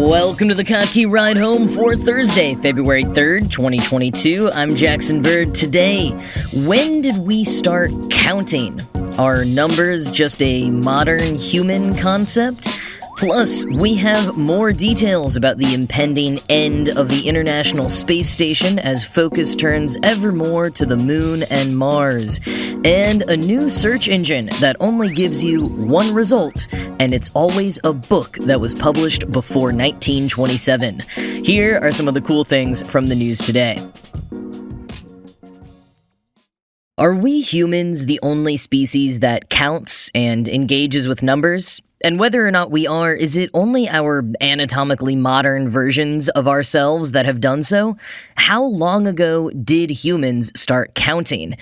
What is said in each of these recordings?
Welcome to the Kottke Ride Home for Thursday, February 3rd, 2022. I'm Jackson Bird. Today, when did we start counting? Are numbers just a modern human concept? Plus, we have more details about the impending end of the International Space Station as focus turns ever more to the Moon and Mars, and a new search engine that only gives you one result, and it's always a book that was published before 1927. Here are some of the cool things from the news today. Are we humans the only species that counts and engages with numbers? And whether or not we are, is it only our anatomically modern versions of ourselves that have done so? How long ago did humans start counting?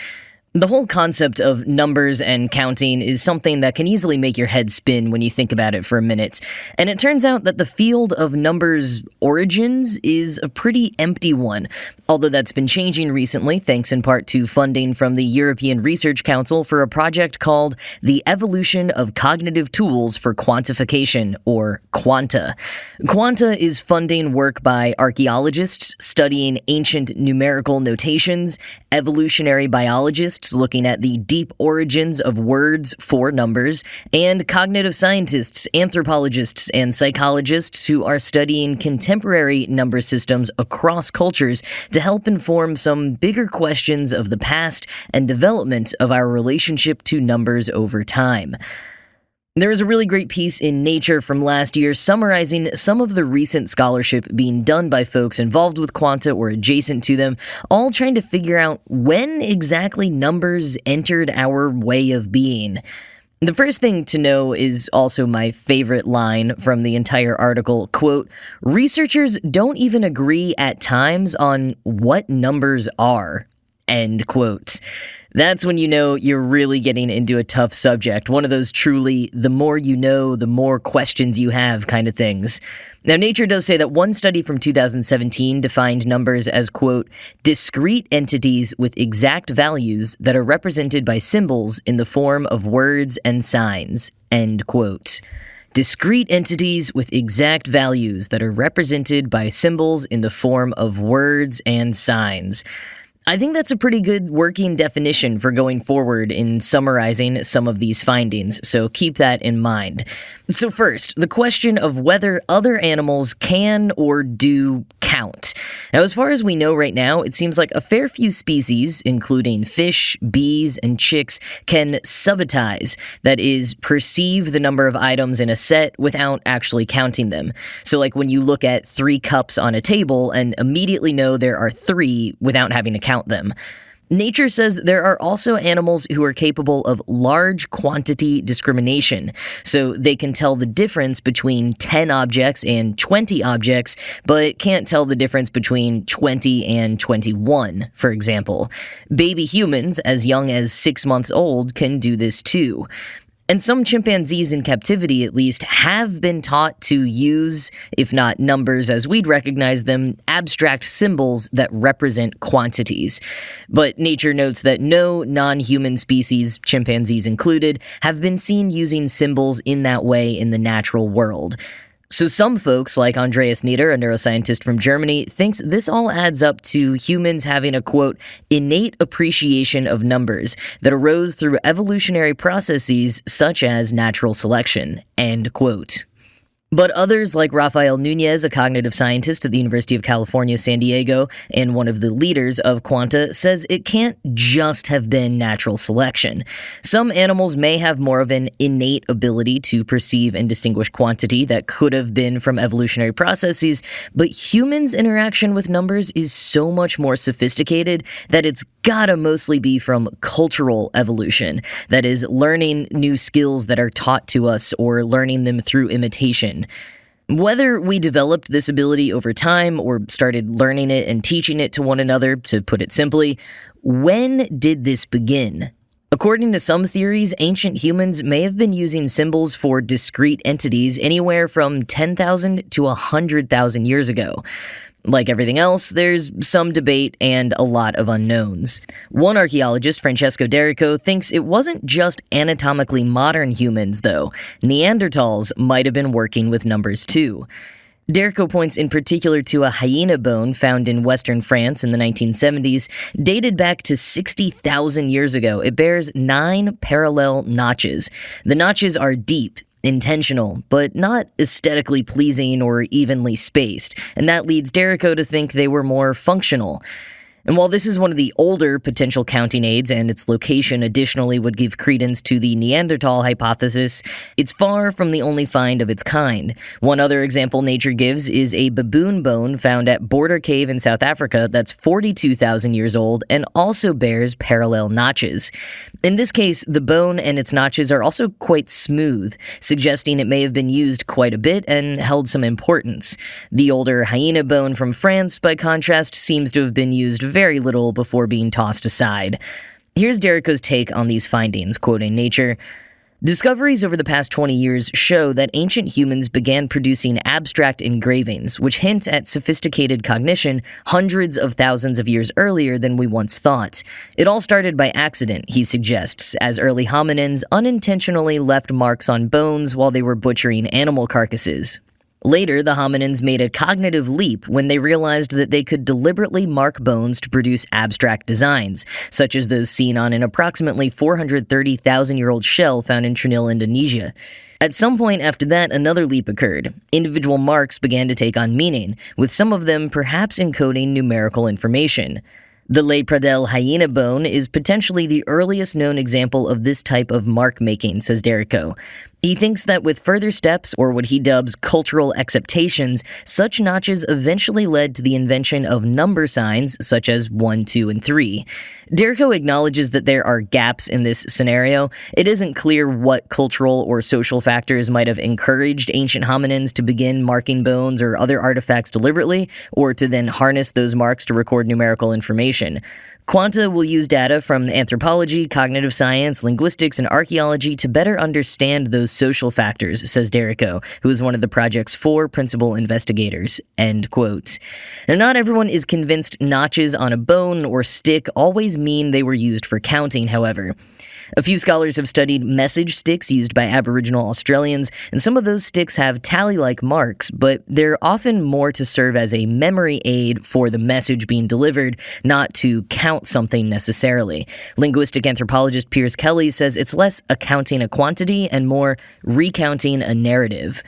The whole concept of numbers and counting is something that can easily make your head spin when you think about it for a minute. And it turns out that the field of numbers origins is a pretty empty one, although that's been changing recently thanks in part to funding from the European Research Council for a project called The Evolution of Cognitive Tools for Quantification, or Quanta. Quanta is funding work by archaeologists studying ancient numerical notations, evolutionary biologists looking at the deep origins of words for numbers, and cognitive scientists, anthropologists, and psychologists who are studying contemporary number systems across cultures to help inform some bigger questions of the past and development of our relationship to numbers over time. There is a really great piece in Nature from last year summarizing some of the recent scholarship being done by folks involved with quanta or adjacent to them, all trying to figure out when exactly numbers entered our way of being. The first thing to know is also my favorite line from the entire article, quote, "Researchers don't even agree at times on what numbers are," end quote. That's when you know you're really getting into a tough subject, one of those truly the more you know, the more questions you have kind of things. Now, Nature does say that one study from 2017 defined numbers as, quote, "discrete entities with exact values that are represented by symbols in the form of words and signs," end quote. Discrete entities with exact values that are represented by symbols in the form of words and signs. I think that's a pretty good working definition for going forward in summarizing some of these findings, so keep that in mind. So first, the question of whether other animals can or do count. Now, as far as we know right now, it seems like a fair few species, including fish, bees, and chicks, can subitize, that is, perceive the number of items in a set without actually counting them. So like when you look at 3 cups on a table and immediately know there are 3 without having to count them. Nature says there are also animals who are capable of large quantity discrimination, so they can tell the difference between 10 objects and 20 objects, but can't tell the difference between 20 and 21, for example. Baby humans, as young as 6 months old, can do this too. And some chimpanzees in captivity, at least, have been taught to use, if not numbers as we'd recognize them, abstract symbols that represent quantities. But Nature notes that no non-human species, chimpanzees included, have been seen using symbols in that way in the natural world. So some folks, like Andreas Nieder, a neuroscientist from Germany, thinks this all adds up to humans having a, quote, innate appreciation of numbers that arose through evolutionary processes such as natural selection, end quote. But others, like Rafael Nunez, a cognitive scientist at the University of California, San Diego, and one of the leaders of Quanta, says it can't just have been natural selection. Some animals may have more of an innate ability to perceive and distinguish quantity that could have been from evolutionary processes, but humans' interaction with numbers is so much more sophisticated that it's gotta mostly be from cultural evolution, that is, learning new skills that are taught to us or learning them through imitation. Whether we developed this ability over time or started learning it and teaching it to one another, to put it simply, when did this begin? According to some theories, ancient humans may have been using symbols for discrete entities anywhere from 10,000 to 100,000 years ago. Like everything else, there's some debate and a lot of unknowns. One archaeologist, Francesco Derrico, thinks it wasn't just anatomically modern humans, though. Neanderthals might have been working with numbers too. Derrico points in particular to a hyena bone found in western France in the 1970s, dated back to 60,000 years ago. It bears 9 parallel notches. The notches are deep, intentional, but not aesthetically pleasing or evenly spaced, and that leads Derrico to think they were more functional. And while this is one of the older potential counting aids, and its location additionally would give credence to the Neanderthal hypothesis, it's far from the only find of its kind. One other example nature gives is a baboon bone found at Border Cave in South Africa that's 42,000 years old and also bears parallel notches. In this case, the bone and its notches are also quite smooth, suggesting it may have been used quite a bit and held some importance. The older hyena bone from France, by contrast, seems to have been used very little before being tossed aside. Here's Derrico's take on these findings, quoting Nature. Discoveries over the past 20 years show that ancient humans began producing abstract engravings, which hint at sophisticated cognition hundreds of thousands of years earlier than we once thought. It all started by accident, he suggests, as early hominins unintentionally left marks on bones while they were butchering animal carcasses. Later, the hominins made a cognitive leap when they realized that they could deliberately mark bones to produce abstract designs, such as those seen on an approximately 430,000-year-old shell found in Trinil, Indonesia. At some point after that, another leap occurred. Individual marks began to take on meaning, with some of them perhaps encoding numerical information. The Le Pradel hyena bone is potentially the earliest known example of this type of mark making, says Derrico. He thinks that with further steps, or what he dubs cultural acceptations, such notches eventually led to the invention of number signs such as 1, 2, and 3. Derrico acknowledges that there are gaps in this scenario. It isn't clear what cultural or social factors might have encouraged ancient hominins to begin marking bones or other artifacts deliberately, or to then harness those marks to record numerical information. Quanta will use data from anthropology, cognitive science, linguistics, and archaeology to better understand those social factors, says Derrico, who is one of the project's 4 principal investigators. End quote. Now, not everyone is convinced notches on a bone or stick always mean they were used for counting, however. A few scholars have studied message sticks used by Aboriginal Australians, and some of those sticks have tally-like marks, but they're often more to serve as a memory aid for the message being delivered, not to count something necessarily. Linguistic anthropologist Piers Kelly says it's less accounting a quantity and more recounting a narrative.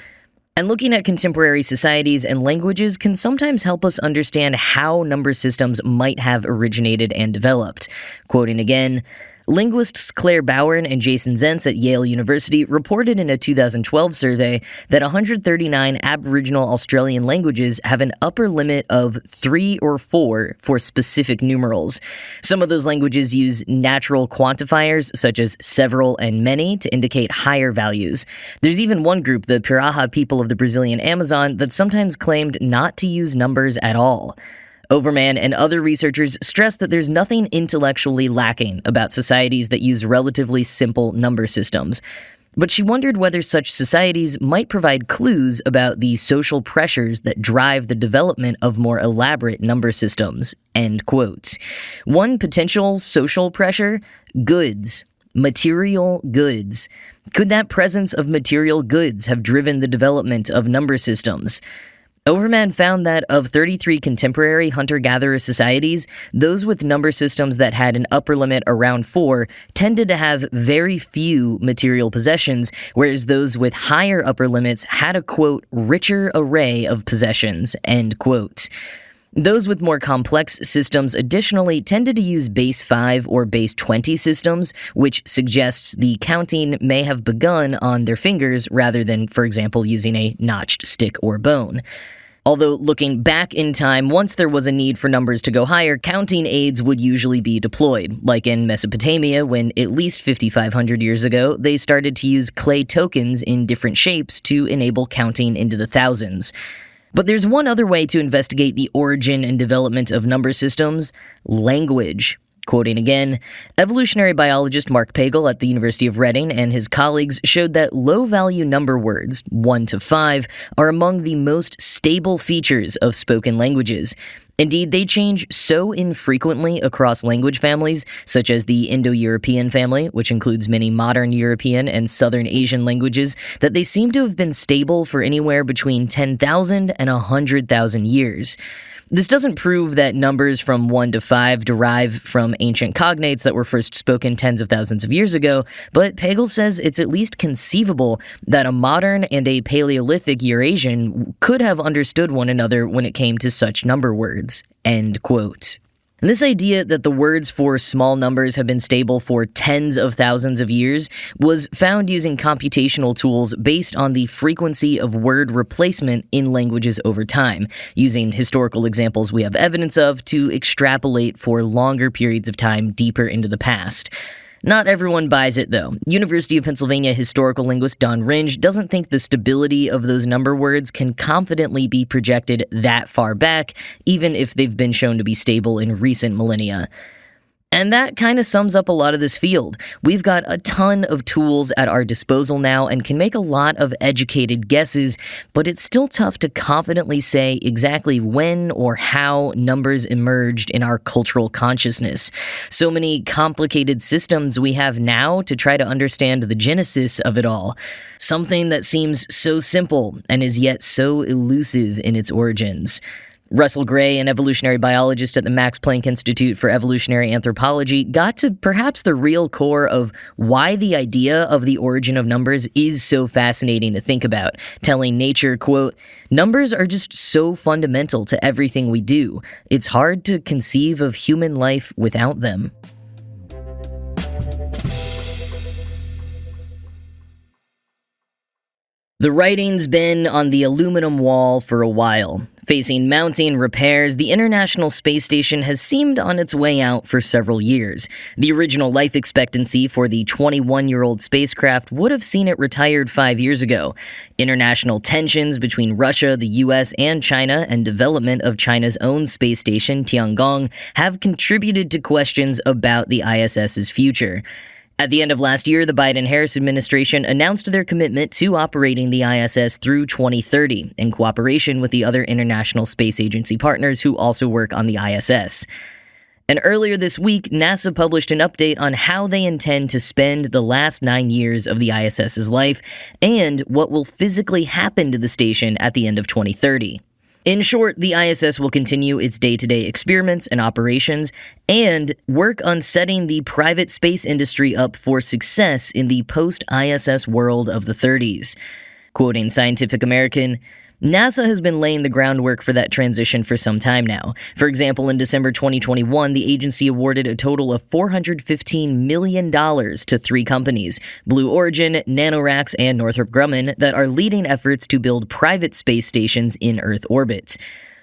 And looking at contemporary societies and languages can sometimes help us understand how number systems might have originated and developed. Quoting again, linguists Claire Bowen and Jason Zentz at Yale University reported in a 2012 survey that 139 Aboriginal Australian languages have an upper limit of 3 or 4 for specific numerals. Some of those languages use natural quantifiers such as several and many to indicate higher values. There's even one group, the Piraha people of the Brazilian Amazon, that sometimes claimed not to use numbers at all. Overman and other researchers stress that there's nothing intellectually lacking about societies that use relatively simple number systems. But she wondered whether such societies might provide clues about the social pressures that drive the development of more elaborate number systems. End quote. One potential social pressure? Goods. Material goods. Could that presence of material goods have driven the development of number systems? Overman found that of 33 contemporary hunter-gatherer societies, those with number systems that had an upper limit around 4 tended to have very few material possessions, whereas those with higher upper limits had a, quote, richer array of possessions, end quote. Those with more complex systems additionally tended to use base 5 or base 20 systems, which suggests the counting may have begun on their fingers rather than, for example, using a notched stick or bone. Although looking back in time, once there was a need for numbers to go higher, counting aids would usually be deployed, like in Mesopotamia when, at least 5,500 years ago, they started to use clay tokens in different shapes to enable counting into the thousands. But there's one other way to investigate the origin and development of number systems: language. Quoting again, evolutionary biologist Mark Pagel at the University of Reading and his colleagues showed that low-value number words, 1 to 5, are among the most stable features of spoken languages. Indeed, they change so infrequently across language families, such as the Indo-European family, which includes many modern European and Southern Asian languages, that they seem to have been stable for anywhere between 10,000 and 100,000 years. This doesn't prove that numbers from 1 to 5 derive from ancient cognates that were first spoken tens of thousands of years ago, but Pagel says it's at least conceivable that a modern and a Paleolithic Eurasian could have understood one another when it came to such number words. End quote. And this idea that the words for small numbers have been stable for tens of thousands of years was found using computational tools based on the frequency of word replacement in languages over time, using historical examples we have evidence of to extrapolate for longer periods of time deeper into the past. Not everyone buys it, though. University of Pennsylvania historical linguist Don Ringe doesn't think the stability of those number words can confidently be projected that far back, even if they've been shown to be stable in recent millennia. And that kind of sums up a lot of this field. We've got a ton of tools at our disposal now and can make a lot of educated guesses, but it's still tough to confidently say exactly when or how numbers emerged in our cultural consciousness. So many complicated systems we have now to try to understand the genesis of it all. Something that seems so simple and is yet so elusive in its origins. Russell Gray, an evolutionary biologist at the Max Planck Institute for Evolutionary Anthropology, got to perhaps the real core of why the idea of the origin of numbers is so fascinating to think about, telling Nature, quote, "Numbers are just so fundamental to everything we do. It's hard to conceive of human life without them." The writing's been on the aluminum wall for a while. Facing mounting repairs, the International Space Station has seemed on its way out for several years. The original life expectancy for the 21-year-old spacecraft would have seen it retired 5 years ago. International tensions between Russia, the US, and China, and development of China's own space station, Tiangong, have contributed to questions about the ISS's future. At the end of last year, the Biden-Harris administration announced their commitment to operating the ISS through 2030, in cooperation with the other International Space Agency partners who also work on the ISS. And earlier this week, NASA published an update on how they intend to spend the last 9 years of the ISS's life, and what will physically happen to the station at the end of 2030. In short, the ISS will continue its day-to-day experiments and operations and work on setting the private space industry up for success in the post-ISS world of the 30s. Quoting Scientific American, NASA has been laying the groundwork for that transition for some time now. For example, in December 2021, the agency awarded a total of $415 million to 3 companies, Blue Origin, NanoRacks, and Northrop Grumman, that are leading efforts to build private space stations in Earth orbit.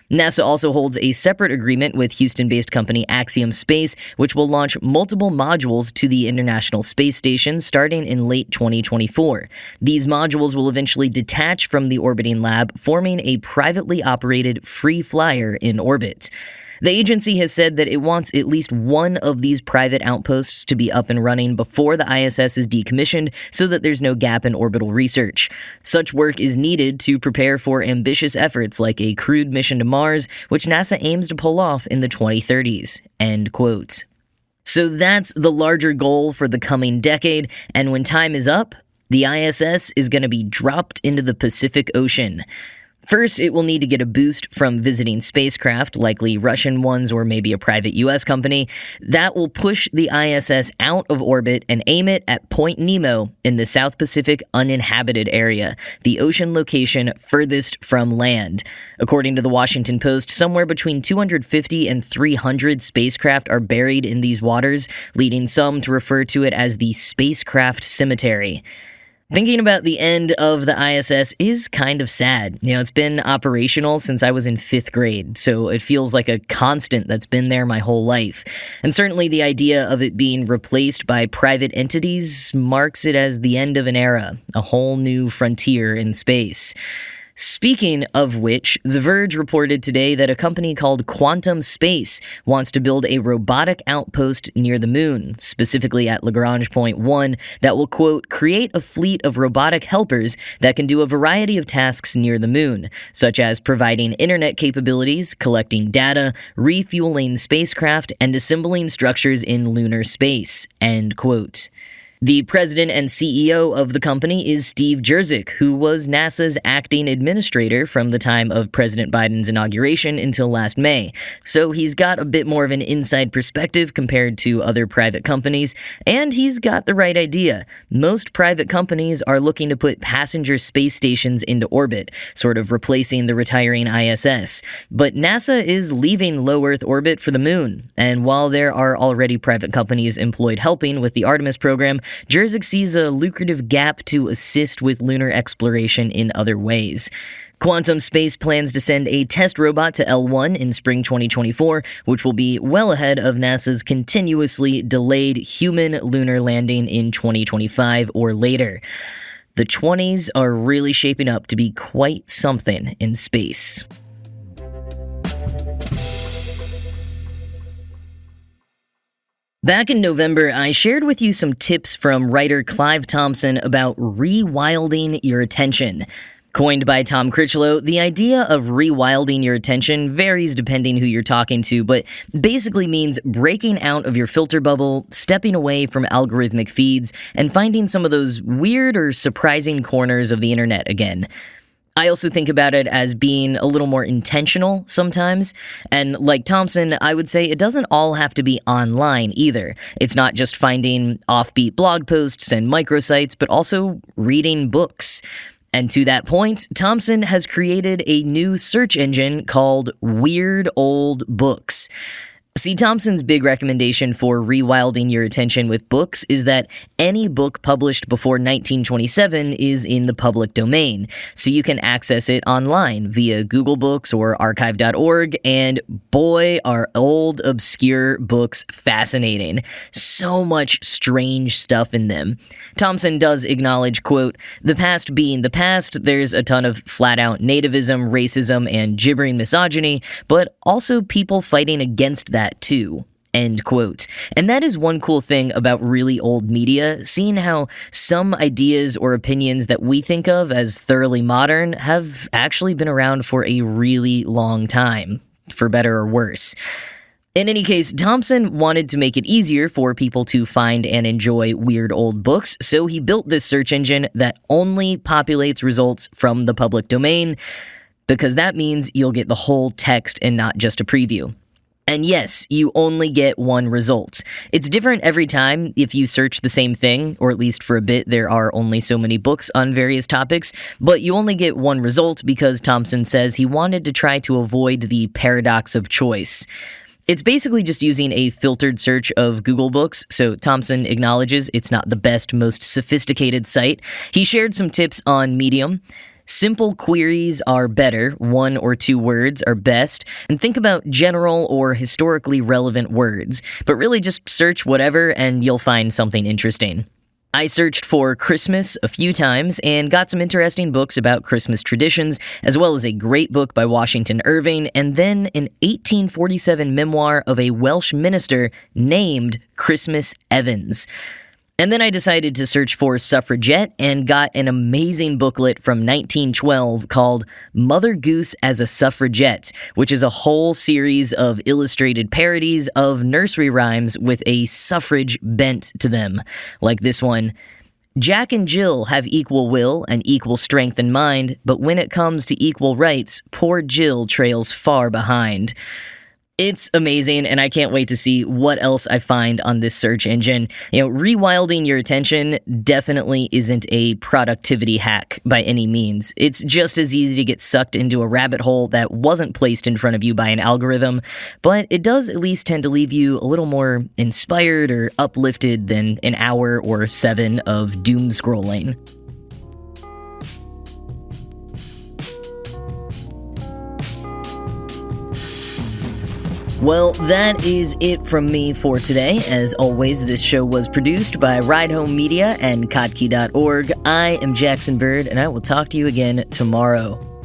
NASA also holds a separate agreement with Houston-based company Axiom Space, which will launch multiple modules to the International Space Station starting in late 2024. These modules will eventually detach from the orbiting lab, forming a privately operated free flyer in orbit. The agency has said that it wants at least one of these private outposts to be up and running before the ISS is decommissioned so that there's no gap in orbital research. Such work is needed to prepare for ambitious efforts like a crewed mission to Mars, which NASA aims to pull off in the 2030s. End quote. So that's the larger goal for the coming decade, and when time is up, the ISS is going to be dropped into the Pacific Ocean. First, it will need to get a boost from visiting spacecraft, likely Russian ones or maybe a private US company, that will push the ISS out of orbit and aim it at Point Nemo in the South Pacific uninhabited area, the ocean location furthest from land. According to the Washington Post, somewhere between 250 and 300 spacecraft are buried in these waters, leading some to refer to it as the Spacecraft Cemetery. Thinking about the end of the ISS is kind of sad. It's been operational since I was in 5th grade, so it feels like a constant that's been there my whole life. And certainly the idea of it being replaced by private entities marks it as the end of an era, a whole new frontier in space. Speaking of which, The Verge reported today that a company called Quantum Space wants to build a robotic outpost near the moon, specifically at Lagrange Point 1, that will, quote, create a fleet of robotic helpers that can do a variety of tasks near the moon, such as providing internet capabilities, collecting data, refueling spacecraft, and assembling structures in lunar space, end quote. The president and CEO of the company is Steve Jerzik, who was NASA's acting administrator from the time of President Biden's inauguration until last May. So he's got a bit more of an inside perspective compared to other private companies, and he's got the right idea. Most private companies are looking to put passenger space stations into orbit, sort of replacing the retiring ISS. But NASA is leaving low Earth orbit for the moon, and while there are already private companies employed helping with the Artemis program, Jerzik sees a lucrative gap to assist with lunar exploration in other ways. Quantum Space plans to send a test robot to L1 in spring 2024, which will be well ahead of NASA's continuously delayed human lunar landing in 2025 or later. The 20s are really shaping up to be quite something in space. Back in November, I shared with you some tips from writer Clive Thompson about rewilding your attention. Coined by Tom Critchlow, the idea of rewilding your attention varies depending who you're talking to, but basically means breaking out of your filter bubble, stepping away from algorithmic feeds, and finding some of those weird or surprising corners of the internet again. I also think about it as being a little more intentional sometimes, and like Thompson, I would say it doesn't all have to be online either. It's not just finding offbeat blog posts and microsites, but also reading books. And to that point, Thompson has created a new search engine called Weird Old Books. See, Thompson's big recommendation for rewilding your attention with books is that any book published before 1927 is in the public domain, so you can access it online via Google Books or archive.org, and boy, are old, obscure books fascinating. So much strange stuff in them. Thompson does acknowledge, quote, the past being the past, there's a ton of flat-out nativism, racism, and gibbering misogyny, but also people fighting against that too, end quote. And that is one cool thing about really old media, seeing how some ideas or opinions that we think of as thoroughly modern have actually been around for a really long time, for better or worse. In any case, Thompson wanted to make it easier for people to find and enjoy weird old books, so he built this search engine that only populates results from the public domain, because that means you'll get the whole text and not just a preview. And yes, you only get one result. It's different every time if you search the same thing, or at least for a bit there are only so many books on various topics, but you only get one result because Thompson says he wanted to try to avoid the paradox of choice. It's basically just using a filtered search of Google Books, so Thompson acknowledges it's not the best, most sophisticated site. He shared some tips on Medium. Simple queries are better, 1 or 2 words are best, and think about general or historically relevant words, but really just search whatever and you'll find something interesting. I searched for Christmas a few times and got some interesting books about Christmas traditions, as well as a great book by Washington Irving, and then an 1847 memoir of a Welsh minister named Christmas Evans. And then I decided to search for suffragette and got an amazing booklet from 1912 called Mother Goose as a Suffragette, which is a whole series of illustrated parodies of nursery rhymes with a suffrage bent to them, like this one. Jack and Jill have equal will and equal strength in mind, but when it comes to equal rights, poor Jill trails far behind. It's amazing, and I can't wait to see what else I find on this search engine. Rewilding your attention definitely isn't a productivity hack by any means. It's just as easy to get sucked into a rabbit hole that wasn't placed in front of you by an algorithm, but it does at least tend to leave you a little more inspired or uplifted than an hour or 7 of doom scrolling. Well, that is it from me for today. As always, this show was produced by Ride Home Media and Kottke.org. I am Jackson Bird, and I will talk to you again tomorrow.